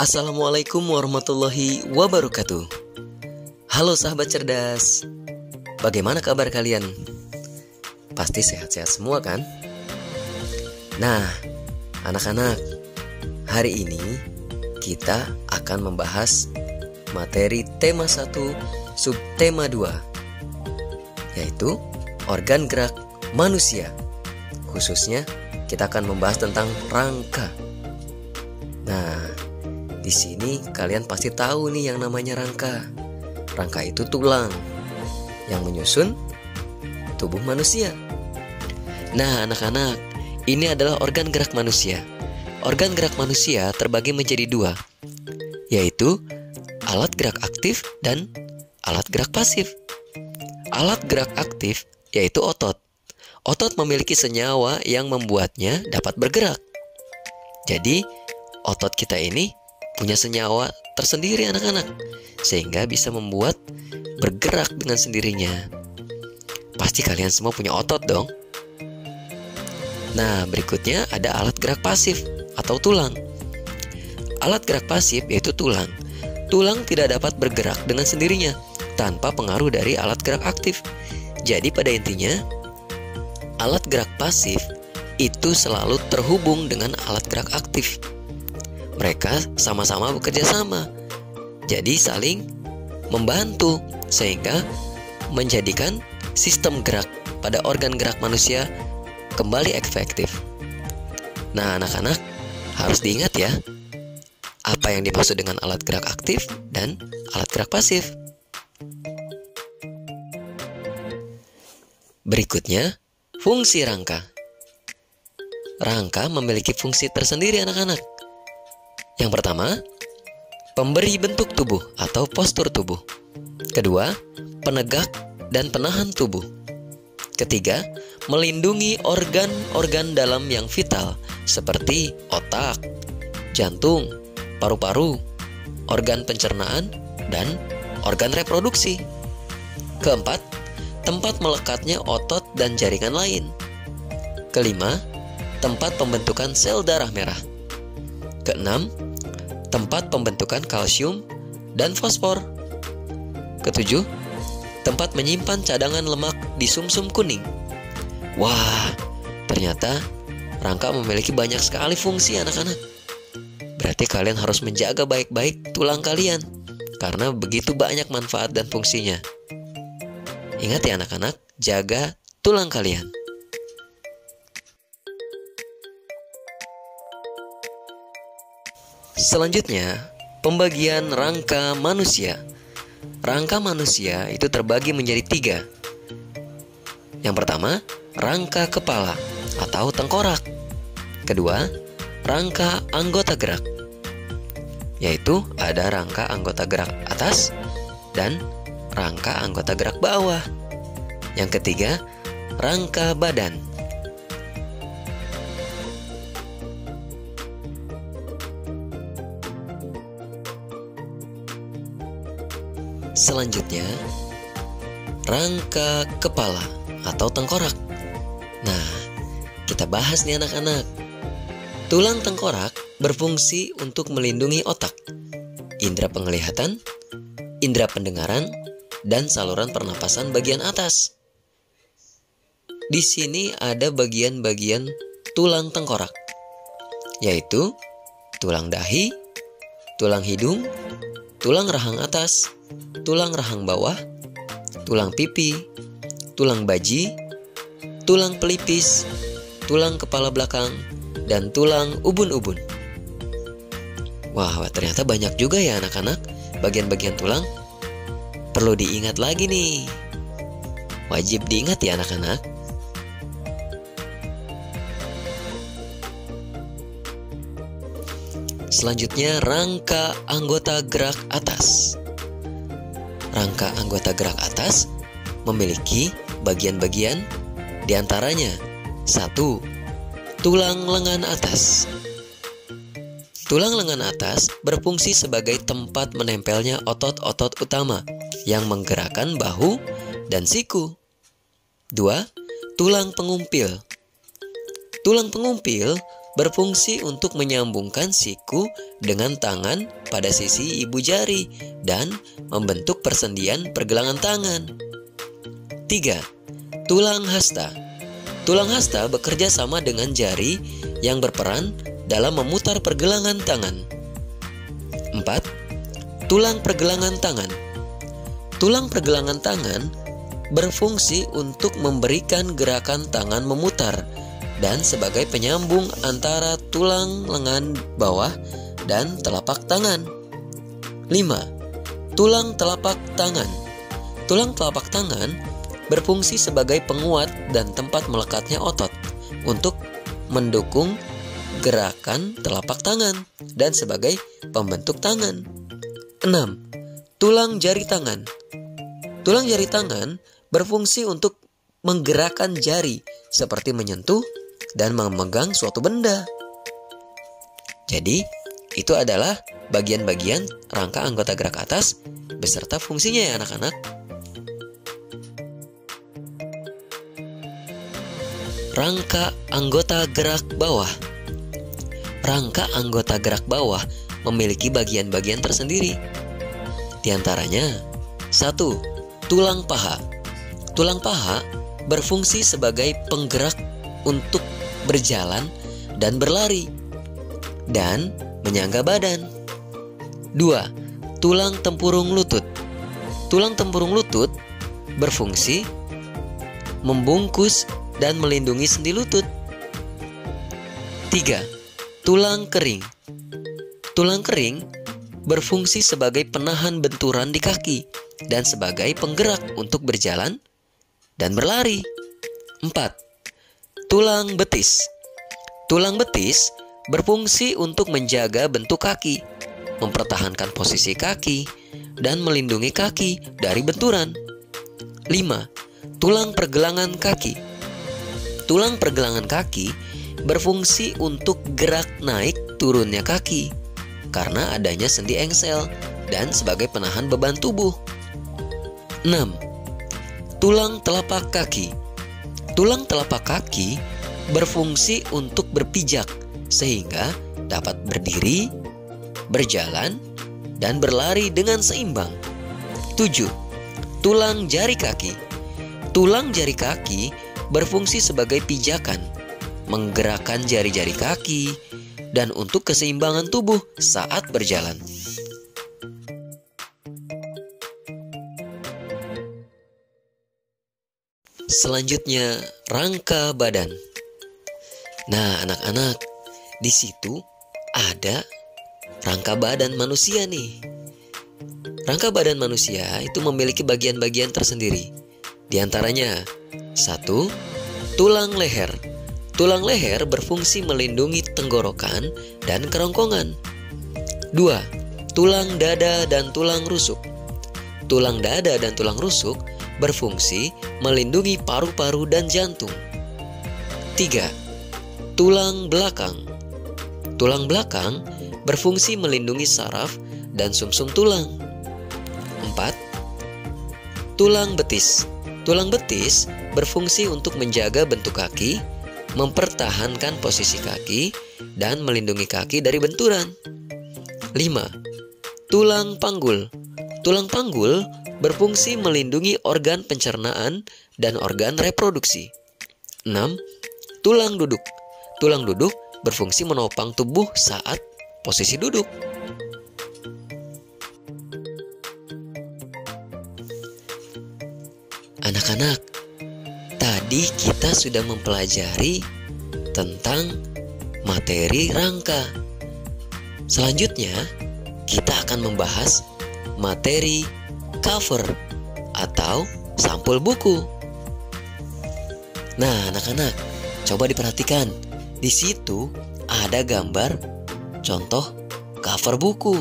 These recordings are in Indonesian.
Assalamualaikum warahmatullahi wabarakatuh. Halo sahabat cerdas, bagaimana kabar kalian? Pasti sehat-sehat semua kan? Nah, anak-anak, hari ini kita akan membahas materi tema 1 subtema 2, yaitu organ gerak manusia. Khususnya kita akan membahas tentang rangka. Nah, di sini kalian pasti tahu nih yang namanya rangka. Rangka itu tulang yang menyusun tubuh manusia. Nah, anak-anak, ini adalah organ gerak manusia. Organ gerak manusia terbagi menjadi 2, yaitu alat gerak aktif dan alat gerak pasif. Alat gerak aktif yaitu otot. Otot memiliki senyawa yang membuatnya dapat bergerak. Jadi, otot kita ini punya senyawa tersendiri anak-anak, sehingga bisa membuat bergerak dengan sendirinya. Pasti kalian semua punya otot dong. Nah, berikutnya ada alat gerak pasif atau tulang. Alat gerak pasif yaitu tulang. Tulang tidak dapat bergerak dengan sendirinya tanpa pengaruh dari alat gerak aktif. Jadi pada intinya, alat gerak pasif itu selalu terhubung dengan alat gerak aktif. Mereka sama-sama bekerja sama, jadi saling membantu sehingga menjadikan sistem gerak pada organ gerak manusia kembali efektif. Nah, anak-anak harus diingat ya, apa yang dimaksud dengan alat gerak aktif dan alat gerak pasif. Berikutnya, fungsi rangka. Rangka memiliki fungsi tersendiri anak-anak. Yang pertama, pemberi bentuk tubuh atau postur tubuh. Kedua, penegak dan penahan tubuh. Ketiga, melindungi organ-organ dalam yang vital seperti otak, jantung, paru-paru, organ pencernaan, dan organ reproduksi. Keempat, tempat melekatnya otot dan jaringan lain. Kelima, tempat pembentukan sel darah merah. Keenam, tempat pembentukan kalsium dan fosfor. Ketujuh, tempat menyimpan cadangan lemak di sumsum kuning. Wah, ternyata rangka memiliki banyak sekali fungsi anak-anak. Berarti kalian harus menjaga baik-baik tulang kalian, karena begitu banyak manfaat dan fungsinya. Ingat ya anak-anak, jaga tulang kalian. Selanjutnya, pembagian rangka manusia. Rangka manusia itu terbagi menjadi 3. Yang pertama, rangka kepala atau tengkorak. Kedua, rangka anggota gerak, yaitu ada rangka anggota gerak atas dan rangka anggota gerak bawah. Yang ketiga, rangka badan. Selanjutnya, rangka kepala atau tengkorak. Nah, kita bahas nih anak-anak. Tulang tengkorak berfungsi untuk melindungi otak, indera penglihatan, indera pendengaran, dan saluran pernapasan bagian atas. Di sini ada bagian-bagian tulang tengkorak, yaitu tulang dahi, tulang hidung, tulang rahang atas, tulang rahang bawah, tulang pipi, tulang baji, tulang pelipis, tulang kepala belakang, dan tulang ubun-ubun. Wah, ternyata banyak juga ya anak-anak bagian-bagian tulang. Perlu diingat lagi nih. Wajib diingat ya anak-anak. Selanjutnya, rangka anggota gerak atas. Rangka anggota gerak atas memiliki bagian-bagian, diantaranya 1. Tulang lengan atas. Tulang lengan atas berfungsi sebagai tempat menempelnya otot-otot utama yang menggerakkan bahu dan siku. 2. Tulang pengumpil. Tulang pengumpil berfungsi untuk menyambungkan siku dengan tangan pada sisi ibu jari dan membentuk persendian pergelangan tangan. 3. Tulang hasta. Tulang hasta bekerja sama dengan jari yang berperan dalam memutar pergelangan tangan. 4. Tulang pergelangan tangan. Tulang pergelangan tangan berfungsi untuk memberikan gerakan tangan memutar dan sebagai penyambung antara tulang lengan bawah dan telapak tangan. 5. Tulang telapak tangan. Tulang telapak tangan berfungsi sebagai penguat dan tempat melekatnya otot untuk mendukung gerakan telapak tangan dan sebagai pembentuk tangan. 6. Tulang jari tangan. Tulang jari tangan berfungsi untuk menggerakkan jari seperti menyentuh dan memegang suatu benda. Jadi, itu adalah bagian-bagian rangka anggota gerak atas beserta fungsinya ya anak-anak. Rangka anggota gerak bawah. Rangka anggota gerak bawah memiliki bagian-bagian tersendiri. Di antaranya, 1. Tulang paha. Tulang paha berfungsi sebagai penggerak untuk berjalan dan berlari dan menyangga badan. 2. Tulang tempurung lutut. Tulang tempurung lutut berfungsi membungkus dan melindungi sendi lutut. 3. Tulang kering. Tulang kering berfungsi sebagai penahan benturan di kaki dan sebagai penggerak untuk berjalan dan berlari. 4. Tulang betis. Tulang betis berfungsi untuk menjaga bentuk kaki, mempertahankan posisi kaki, dan melindungi kaki dari benturan. 5. Tulang pergelangan kaki. Tulang pergelangan kaki berfungsi untuk gerak naik turunnya kaki karena adanya sendi engsel dan sebagai penahan beban tubuh. 6. Tulang telapak kaki. Tulang telapak kaki berfungsi untuk berpijak sehingga dapat berdiri, berjalan, dan berlari dengan seimbang. 7. Tulang jari kaki. Tulang jari kaki berfungsi sebagai pijakan, menggerakkan jari-jari kaki, dan untuk keseimbangan tubuh saat berjalan. Selanjutnya, rangka badan. Nah, anak-anak, di situ ada rangka badan manusia nih. Rangka badan manusia itu memiliki bagian-bagian tersendiri. Di antaranya, 1. Tulang leher. Tulang leher berfungsi melindungi tenggorokan dan kerongkongan. 2. Tulang dada dan tulang rusuk. Tulang dada dan tulang rusuk berfungsi melindungi paru-paru dan jantung. 3. Tulang belakang. Tulang belakang berfungsi melindungi saraf dan sumsum tulang. 4. Tulang betis. Tulang betis berfungsi untuk menjaga bentuk kaki, mempertahankan posisi kaki, dan melindungi kaki dari benturan. 5. Tulang panggul. Tulang panggul berfungsi melindungi organ pencernaan dan organ reproduksi. 6. Tulang duduk. Tulang duduk berfungsi menopang tubuh saat posisi duduk. Anak-anak, tadi kita sudah mempelajari tentang materi rangka. Selanjutnya, kita akan membahas materi cover atau sampul buku. Nah, anak-anak, coba diperhatikan. Di situ ada gambar contoh cover buku.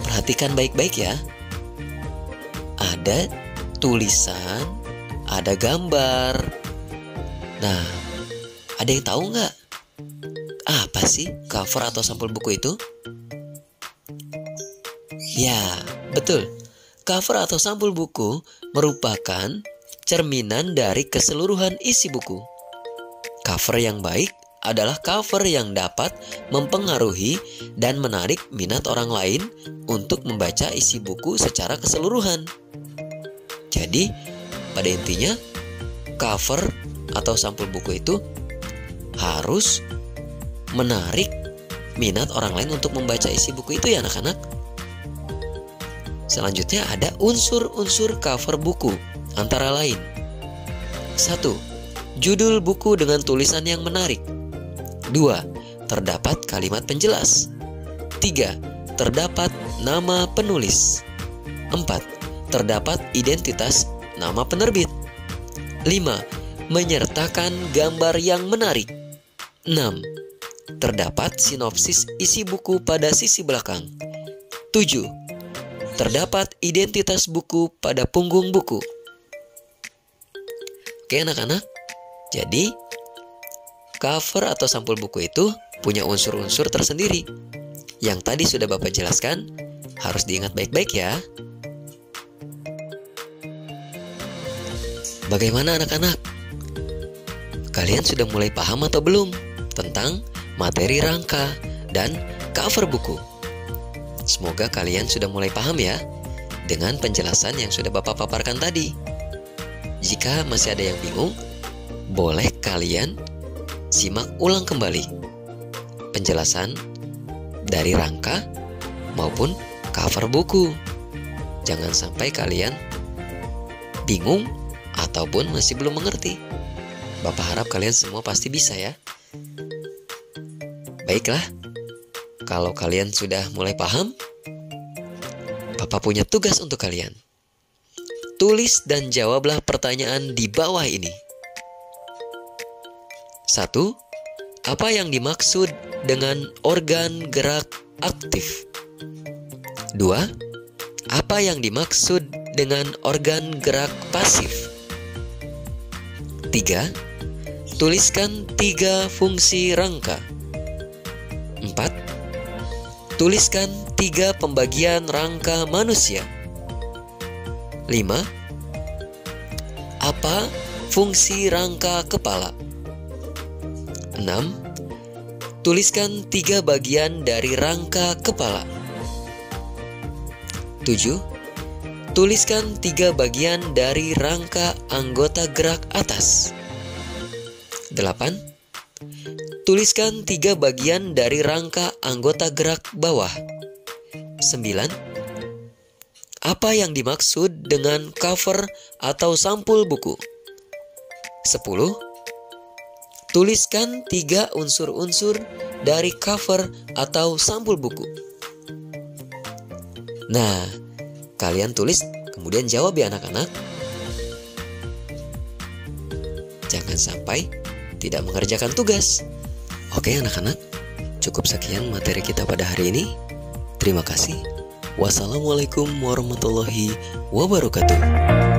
Perhatikan baik-baik ya. Ada tulisan, ada gambar. Nah, ada yang tahu nggak? Apa sih cover atau sampul buku itu? Ya, betul. Cover atau sampul buku merupakan cerminan dari keseluruhan isi buku. Cover yang baik adalah cover yang dapat mempengaruhi dan menarik minat orang lain untuk membaca isi buku secara keseluruhan. Jadi, pada intinya, cover atau sampul buku itu harus menarik minat orang lain untuk membaca isi buku itu ya anak-anak. Selanjutnya ada unsur-unsur cover buku, antara lain 1. Judul buku dengan tulisan yang menarik. 2. Terdapat kalimat penjelas. 3. Terdapat nama penulis. 4. Terdapat identitas nama penerbit. 5. Menyertakan gambar yang menarik. 6. Terdapat sinopsis isi buku pada sisi belakang. 7. Terdapat identitas buku pada punggung buku. Oke anak-anak, jadi cover atau sampul buku itu punya unsur-unsur tersendiri. Yang tadi sudah Bapak jelaskan, harus diingat baik-baik ya. Bagaimana anak-anak? Kalian sudah mulai paham atau belum tentang materi rangka dan cover buku? Semoga kalian sudah mulai paham ya dengan penjelasan yang sudah Bapak paparkan tadi. Jika masih ada yang bingung, boleh kalian simak ulang kembali penjelasan dari rangka maupun cover buku. Jangan sampai kalian bingung ataupun masih belum mengerti. Bapak harap kalian semua pasti bisa ya. Baiklah, kalau kalian sudah mulai paham, Bapak punya tugas untuk kalian. Tulis dan jawablah pertanyaan di bawah ini. 1. Apa yang dimaksud dengan organ gerak aktif? 2. Apa yang dimaksud dengan organ gerak pasif? 3. Tuliskan 3 fungsi rangka. 4. Tuliskan 3 pembagian rangka manusia. 5. Apa fungsi rangka kepala? 6. Tuliskan 3 bagian dari rangka kepala. 7. Tuliskan 3 bagian dari rangka anggota gerak atas. 8. Tuliskan 3 bagian dari rangka anggota gerak bawah. 9. Apa yang dimaksud dengan cover atau sampul buku? 10. Tuliskan 3 unsur-unsur dari cover atau sampul buku. Nah, kalian tulis kemudian jawab ya anak-anak. Jangan sampai tidak mengerjakan tugas. Oke anak-anak, cukup sekian materi kita pada hari ini. Terima kasih. Wassalamualaikum warahmatullahi wabarakatuh.